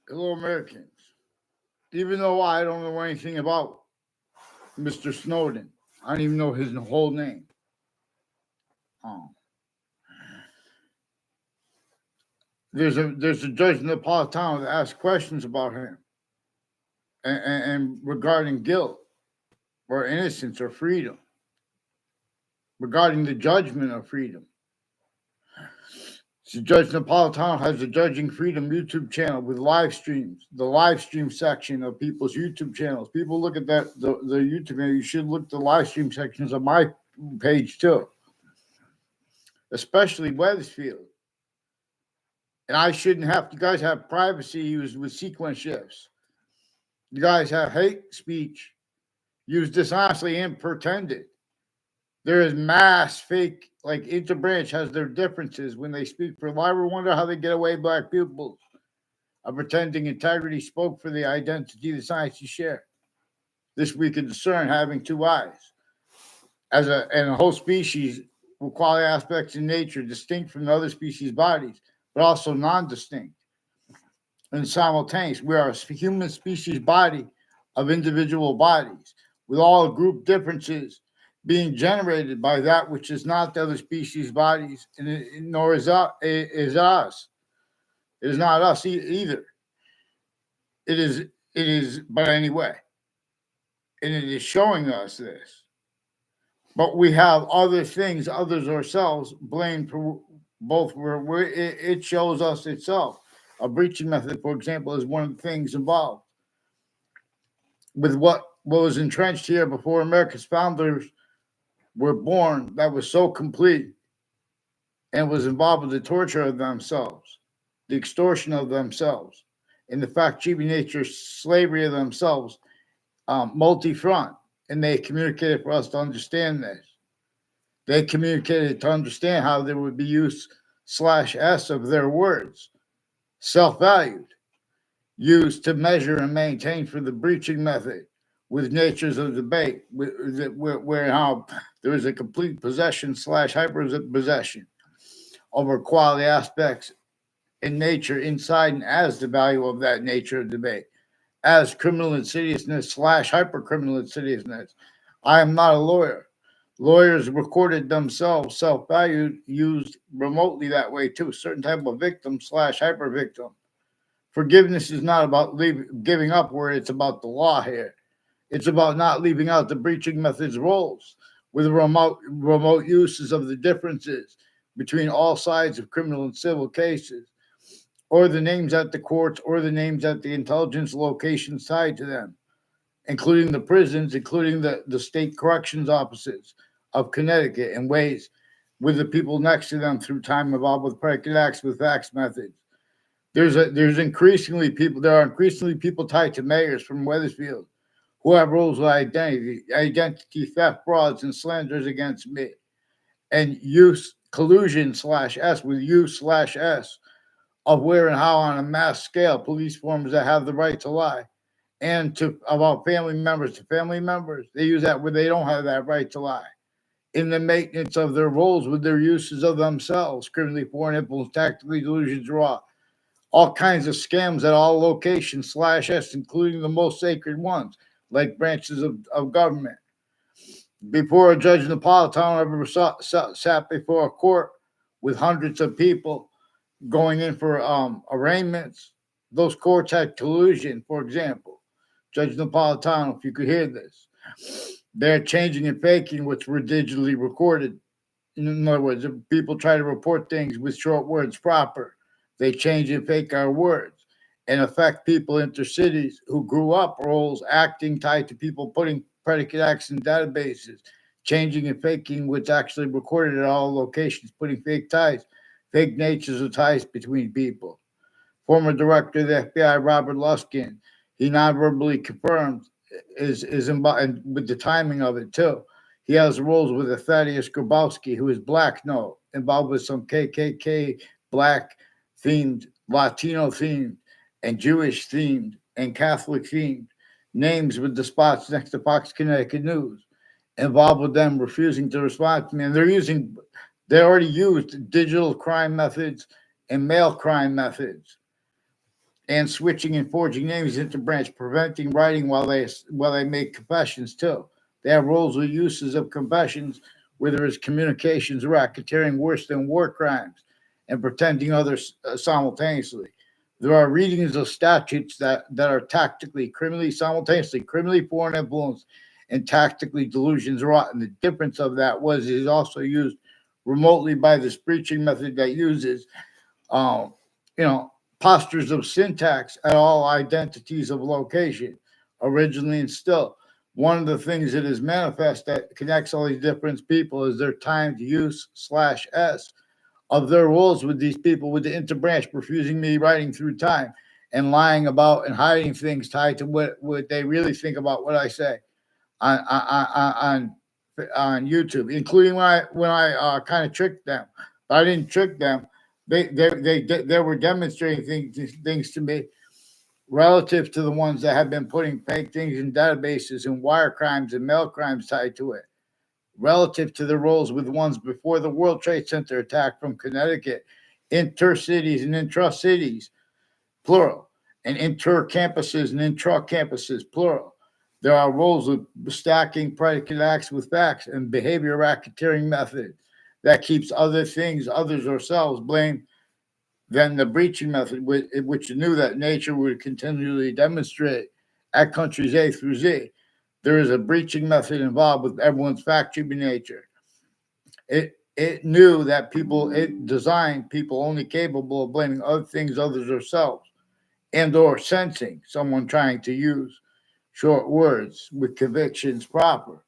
Hello, Americans. Even though I don't know anything about Mr. Snowden, I don't even know his whole name. Um, there's a judge in Napolitano that asks questions about him and regarding guilt or innocence or freedom, regarding the judgment of freedom. So Judge Napolitano has a Judging Freedom YouTube channel with live streams, the live stream section of people's YouTube channels. People look at the YouTube channel. You should look at the live stream sections of my page too, especially Weathersfield. And I shouldn't have, you guys have privacy used with sequence shifts. You guys have hate speech used dishonestly and pretended. There is mass fake, like Interbranch has their differences when they speak for. I ever wonder how they get away, black people, of pretending integrity spoke for the identity the science you share. This we can discern having two eyes. And a whole species with quality aspects in nature distinct from the other species' bodies, but also non-distinct and simultaneous. We are a human species body of individual bodies with all group differences being generated by that which is not the other species bodies, nor is us. It is not us either. It is, but anyway, and it is showing us this. But we have other things, others ourselves, blamed for both. Where it shows us itself. A breaching method, for example, is one of the things involved with what was entrenched here before America's founders were born. That was so complete and was involved with the torture of themselves, the extortion of themselves, and the fact cheating nature, slavery of themselves, multi-front. And they communicated for us to understand this. They communicated to understand how there would be use/s of their words, self-valued, used to measure and maintain for the breaching method with natures of debate, where how there is a complete possession/hyper possession over quality aspects in nature inside and as the value of that nature of debate, as criminal insidiousness/hyper criminal insidiousness. I am not a lawyer. Lawyers recorded themselves self-valued, used remotely that way too. Certain type of victim/hyper victim. Forgiveness is not about giving up where it's about the law here. It's about not leaving out the breaching methods roles with remote uses of the differences between all sides of criminal and civil cases, or the names at the courts, or the names at the intelligence locations tied to them, including the prisons, including the state corrections offices of Connecticut, and ways with the people next to them through time involved with predicate acts with facts methods. There are increasingly people tied to mayors from Weathersfield who have roles of identity theft, frauds, and slanders against me, and use collusion/s with use/s of where and how on a mass scale police forms that have the right to lie, and to about family members to family members. They use that where they don't have that right to lie. In the maintenance of their roles with their uses of themselves, criminally foreign influence, tactically delusions, raw, all kinds of scams at all locations/s, including the most sacred ones, like branches of government. Before a judge Napolitano ever sat before a court with hundreds of people going in for arraignments, those courts had collusion. For example, Judge Napolitano, if you could hear this, they're changing and faking what's were digitally recorded. In other words, if people try to report things with short words proper, they change and fake our words and affect people intercities who grew up roles acting tied to people putting predicate acts in databases, changing and faking what's actually recorded at all locations, putting fake ties, fake natures of ties between people. Former director of the FBI, Robert Luskin, he non-verbally confirmed is involved with the timing of it too. He has roles with Thaddeus Grabowski, who is black, involved with some KKK, black themed, Latino themed, and Jewish themed, and Catholic themed names with the spots next to Fox Connecticut News, involved with them refusing to respond to me. And they already used digital crime methods and mail crime methods and switching and forging names into branch, preventing writing while they make confessions too. They have roles or uses of confessions where there is communications racketeering worse than war crimes and pretending others simultaneously. There are readings of statutes that are tactically, criminally, simultaneously, criminally foreign influence and tactically delusions wrought. And the difference of that was it is also used remotely by this breaching method that uses um, you know, postures of syntax at all identities of location, originally and still. One of the things that is manifest that connects all these different people is their timed use slash S of their roles with these people with the interbranch, refusing me writing through time and lying about and hiding things tied to what they really think about what I say on on YouTube, including when I kind of tricked them. But I didn't trick them. They were demonstrating things to me relative to the ones that have been putting fake things in databases and wire crimes and mail crimes tied to it, relative to the roles with ones before the World Trade Center attack from Connecticut, intercities and intra-cities, plural, and inter-campuses and intra-campuses, plural. There are roles of stacking predicate acts with facts and behavior racketeering method that keeps other things, others, or selves blamed than the breaching method, which knew that nature would continually demonstrate at countries A through Z. There is a breaching method involved with everyone's fact treatment nature. It knew that it designed people only capable of blaming other things, others, or selves, and or sensing someone trying to use short words with convictions proper,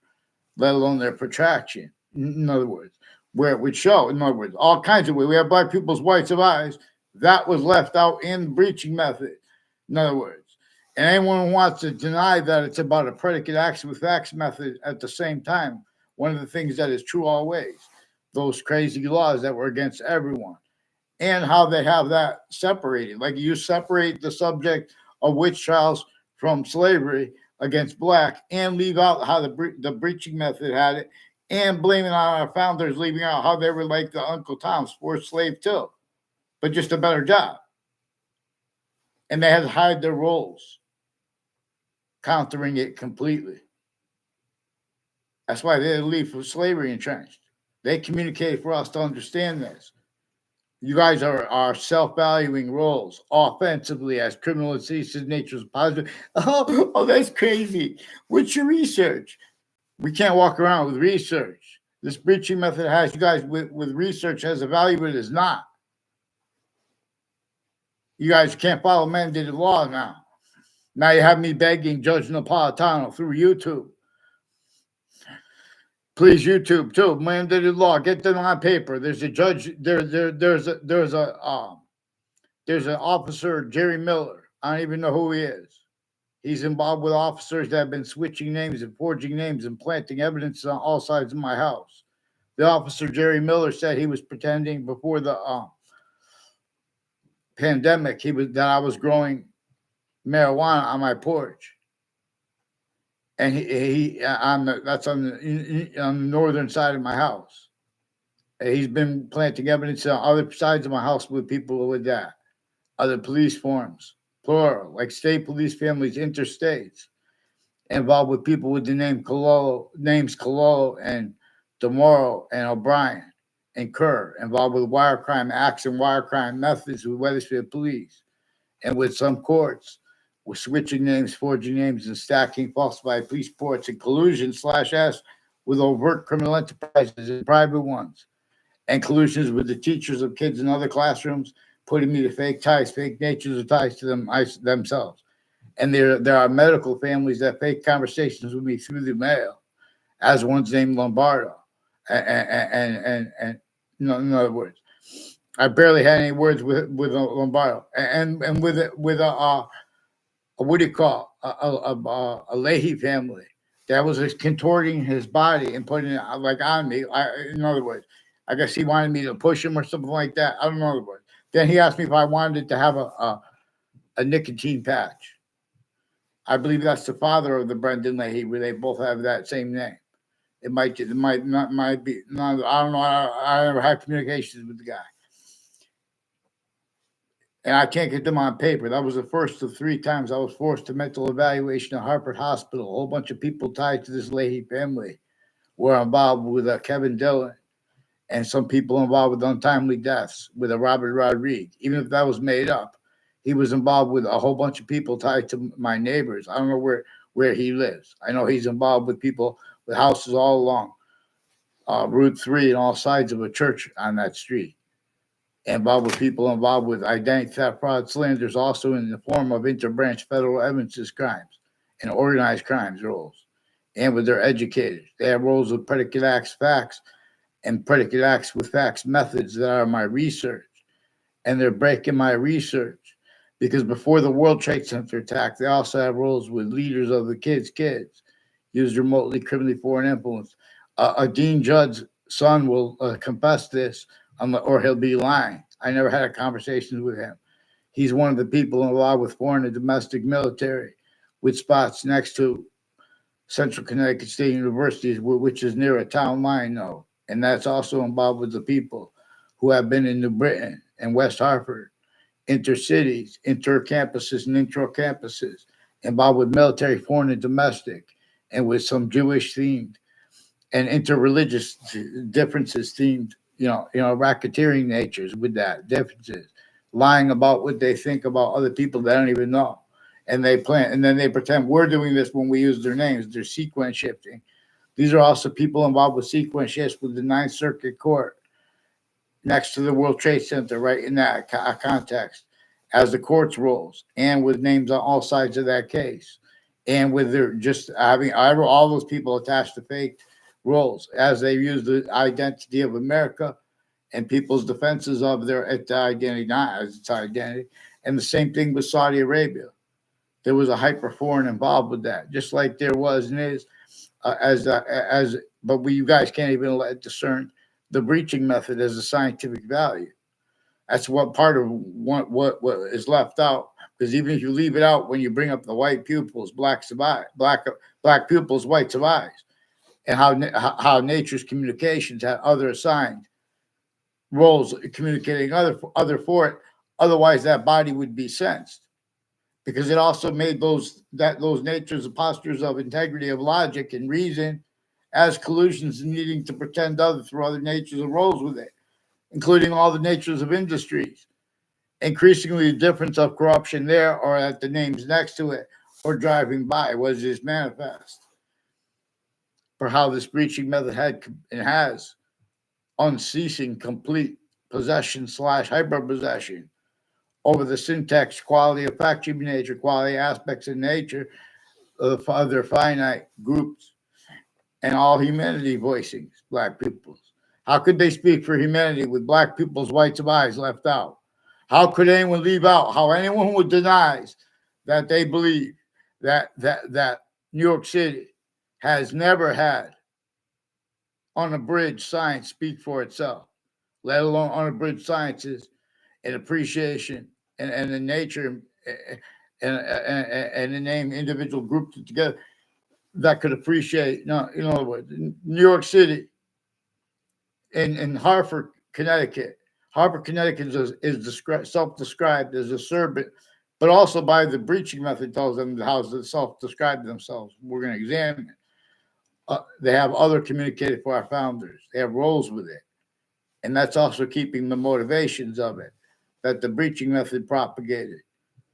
let alone their protraction. In other words, where it would show, in other words, all kinds of ways. We have black people's whites of eyes. That was left out in the breaching method. In other words, and anyone who wants to deny that it's about a predicate acts with facts method at the same time, one of the things that is true always, those crazy laws that were against everyone and how they have that separated. Like you separate the subject of witch trials from slavery against black and leave out how the breaching method had it and blame it on our founders, leaving out how they were like the Uncle Tom's forced slave too, but just a better job. And they had to hide their roles, countering it completely. That's why they leave for slavery entrenched. They communicate for us to understand this. You guys are self-valuing roles offensively as criminal and citizen natures positive. Oh, that's crazy. What's your research? We can't walk around with research. This breaching method has you guys with research as a value, it is not. You guys can't follow mandated law now. Now you have me begging Judge Napolitano through YouTube. Please, YouTube too. Mandated law. Get them on paper. There's a judge. There's an officer, Jerry Miller. I don't even know who he is. He's involved with officers that have been switching names and forging names and planting evidence on all sides of my house. The officer, Jerry Miller, said he was pretending before the pandemic that I was growing marijuana on my porch. And that's on the northern side of my house. He's been planting evidence on other sides of my house with people with that. Other police forms, plural, like state police families, interstates, involved with people with the names Cololo and DeMoro and O'Brien and Kerr, involved with wire crime acts and wire crime methods with Wethersfield police, and with some courts with switching names, forging names, and stacking falsified police reports and collusion /S with overt criminal enterprises and private ones, and collusions with the teachers of kids in other classrooms, putting me to fake ties, fake natures of ties to themselves. And there are medical families that fake conversations with me through the mail, as one's named Lombardo. And in other words, I barely had any words with Lombardo, and with a what do you call a Leahy family that was contorting his body and putting it like on me. In other words, I guess he wanted me to push him or something like that. I don't know the word. Then he asked me if I wanted to have a nicotine patch. I believe that's the father of the Brendan Leahy, where they both have that same name. It might be. No, I don't know. I never had communications with the guy. and I can't get them on paper. That was the first of 3 times I was forced to mental evaluation at Harvard Hospital. A whole bunch of people tied to this Leahy family were involved with Kevin Dillon and some people involved with untimely deaths with a Robert Rodriguez. Even if that was made up, he was involved with a whole bunch of people tied to my neighbors. I don't know where he lives. I know he's involved with people with houses all along Route 3 and all sides of a church on that street. Involved with people involved with identity theft, fraud, slanders, also in the form of interbranch federal evidences crimes and organized crimes roles. And with their educators, they have roles with predicate acts, facts, and predicate acts with facts methods that are my research. And they're breaking my research because before the World Trade Center attack, they also have roles with leaders of the kids, used remotely criminally foreign influence. A Dean Judd's son will confess this, or he'll be lying. I never had a conversation with him. He's one of the people involved with foreign and domestic military, with spots next to Central Connecticut State University, which is near a town line, though. And that's also involved with the people who have been in New Britain and West Hartford, intercities, intercampuses, and intra-campuses, involved with military, foreign, and domestic, and with some Jewish themed and interreligious differences themed, racketeering natures with that differences, lying about what they think about other people they don't even know. And they plan, and then they pretend we're doing this when we use their names. They're sequence shifting. These are also people involved with sequence shifts with the Ninth Circuit Court next to the World Trade Center, right in that context, as the courts rules, and with names on all sides of that case, and with their just having all those people attached to fake roles as they use the identity of America and people's defenses of their identity, not as its identity. And the same thing with Saudi Arabia. There was a hyper foreign involved with that, just like there was and is but you guys can't even let discern the breaching method as a scientific value. That's what part of what is left out. Because even if you leave it out when you bring up the white pupils, black pupils, white survives, and how nature's communications had other assigned roles communicating other for it. Otherwise, that body would be sensed because it also made those natures and postures of integrity, of logic and reason, as collusions and needing to pretend through other natures of roles with it, including all the natures of industries. Increasingly, the difference of corruption there or at the names next to it or driving by was just manifest for how this breaching method had and has unceasing complete possession / hyper possession over the syntax, quality of fact, human nature, quality aspects of nature of other finite groups and all humanity voicings, black peoples. How could they speak for humanity with black people's whites of eyes left out? How could anyone leave out? How anyone would deny that they believe that New York City has never had unabridged science speak for itself, let alone unabridged sciences and appreciation and the nature and the name individual groups together that could appreciate. No, in other words, New York City and Hartford, Connecticut. Hartford, Connecticut is self-described as a servant, but also by the breaching method tells them how to self-describe themselves. We're going to examine it. They have other communicated for our founders. They have roles with it. And that's also keeping the motivations of it that the breaching method propagated,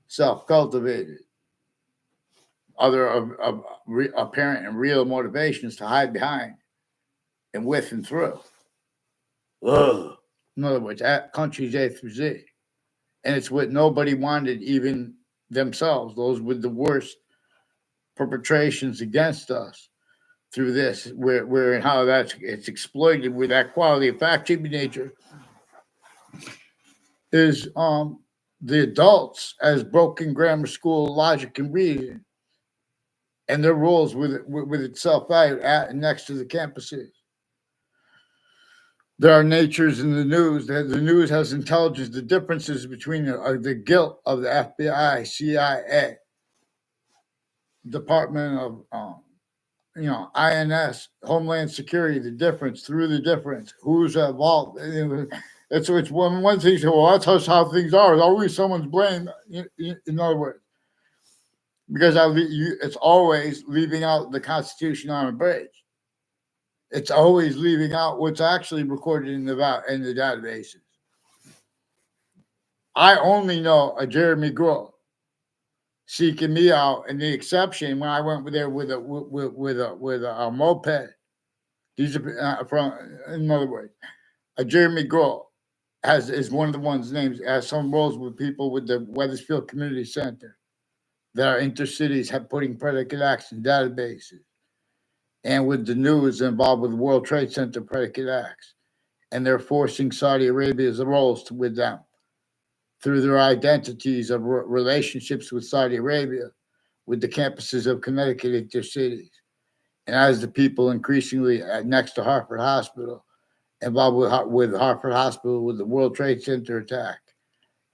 self-cultivated, other apparent and real motivations to hide behind and with and through. Ugh. In other words, countries A through Z. And it's what nobody wanted, even themselves, those with the worst perpetrations against us through this, where and how it's exploited with that quality of fact, human nature is the adults as broken grammar school logic and reason and their roles with itself value at and next to the campuses. There are natures in the news that the news has intelligence, the differences between the guilt of the FBI, CIA, Department of INS, Homeland Security, the difference through the difference, who's involved. It's one thing. So, well, that's how things are. It's always someone's blame. In other words, because it's always leaving out the Constitution on a bridge. It's always leaving out what's actually recorded in the databases. I only know a Jeremy Grohl seeking me out, and the exception when I went there with a moped. These are from, in other words, a Jeremy Grohl is one of the ones names has some roles with people with the Weathersfield Community Center that are intercities have putting predicate acts in databases, and with the news involved with World Trade Center predicate acts, and they're forcing Saudi Arabia's roles with them through their identities of relationships with Saudi Arabia, with the campuses of Connecticut at their cities, and as the people increasingly next to Hartford Hospital, involved with Hartford Hospital, with the World Trade Center attack,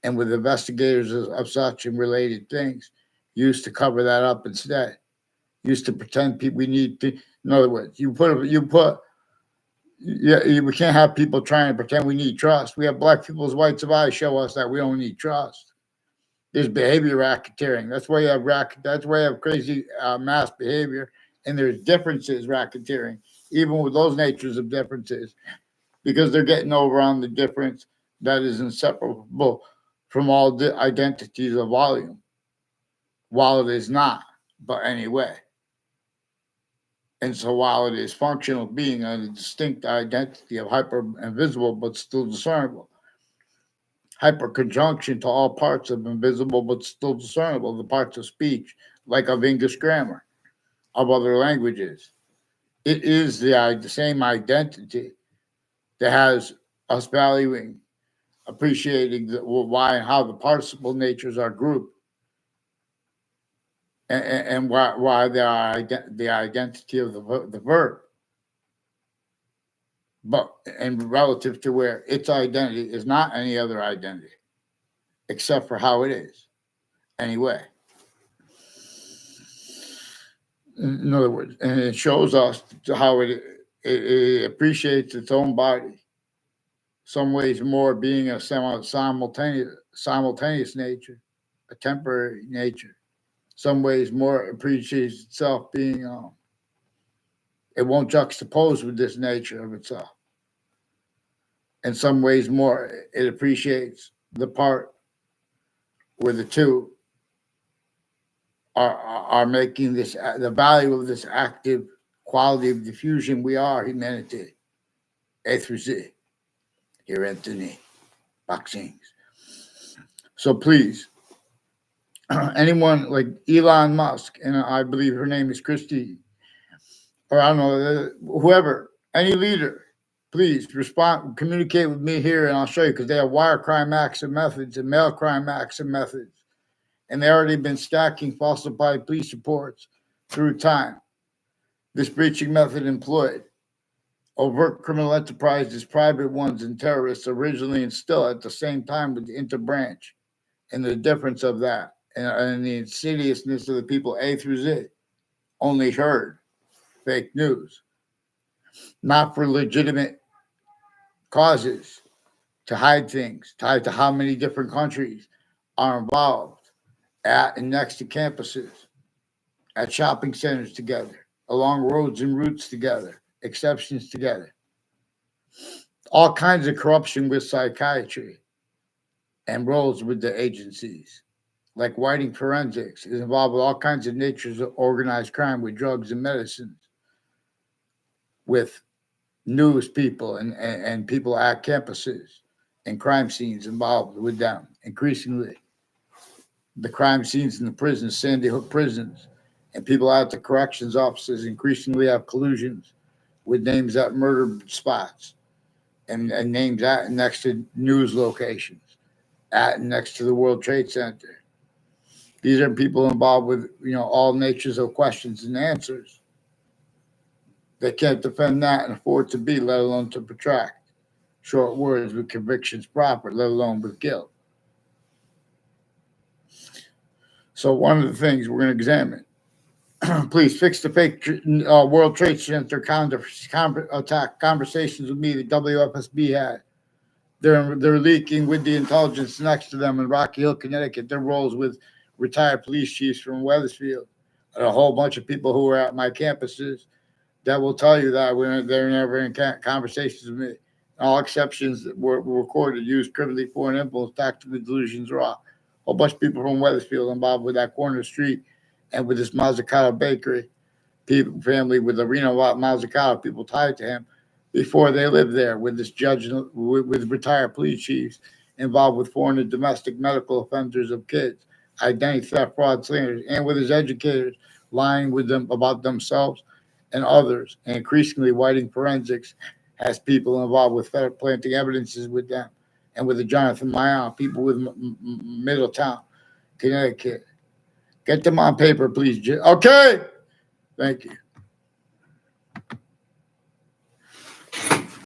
and with investigators of such and related things, used to cover that up instead. Used to pretend people we need. In other words, we can't have people trying to pretend we need trust. We have black people's whites of eyes show us that we don't need trust. There's behavior racketeering. That's why you have That's why you have crazy mass behavior, and there's differences racketeering, even with those natures of differences, because they're getting over on the difference that is inseparable from all the identities of volume, while it is not. But anyway. And so while it is functional being a distinct identity of hyper invisible but still discernible, hyperconjunction to all parts of invisible but still discernible, the parts of speech, like of English grammar, of other languages. It is the same identity that has us valuing, appreciating why and how the participle natures are grouped, and why they are the identity of the verb. But and relative to where its identity is not any other identity, except for how it is, anyway. In other words, and it shows us how it appreciates its own body. Some ways more being a simultaneous nature, a temporary nature. Some ways more appreciates itself being it won't juxtapose with this nature of itself. In some ways more, it appreciates the part where the two are making this the value of this active quality of diffusion we are humanity. A through Z. Here, Anthony. Boxings. So please, anyone like Elon Musk, and I believe her name is Christie, or I don't know, whoever, any leader, please respond, communicate with me here, and I'll show you, because they have wire crime acts and methods and mail crime acts and methods. And they already been stacking falsified police reports through time. This breaching method employed overt criminal enterprises, private ones, and terrorists originally and still at the same time with the interbranch, and the difference of that and the insidiousness of the people A through Z only heard fake news, not for legitimate causes, to hide things, tied to how many different countries are involved at and next to campuses, at shopping centers together, along roads and routes together, exceptions together. All kinds of corruption with psychiatry and roles with the agencies, like Whiting Forensics, is involved with all kinds of natures of organized crime with drugs and medicines, with news people and people at campuses and crime scenes involved with them. Increasingly, the crime scenes in the prisons, Sandy Hook prisons, and people at the corrections offices increasingly have collusions with names at murder spots and names at and next to news locations, at and next to the World Trade Center. These are people involved with all natures of questions and answers. They can't defend that and afford to be, let alone to protract short words with convictions proper, let alone with guilt. So one of the things we're going to examine, please fix the fake World Trade Center attack conversations with me that WFSB had They're leaking with the intelligence next to them in Rocky Hill, Connecticut. Their roles with retired police chiefs from Wethersfield and a whole bunch of people who were at my campuses that will tell you that they're never in conversations with me. All exceptions that were recorded used privately foreign influence, tactical delusions raw. A whole bunch of people from Wethersfield involved with that corner street and with this Mazzucato bakery. People, family with Arena Mazzucato, people tied to him before they lived there with this judge, with retired police chiefs involved with foreign and domestic medical offenders of kids, identity theft, fraud, slanders, and with his educators lying with them about themselves and others, and increasingly whiting forensics has people involved with planting evidences with them, and with the Jonathan Mayon, people with Middletown, Connecticut. Get them on paper, please. Okay. Thank you.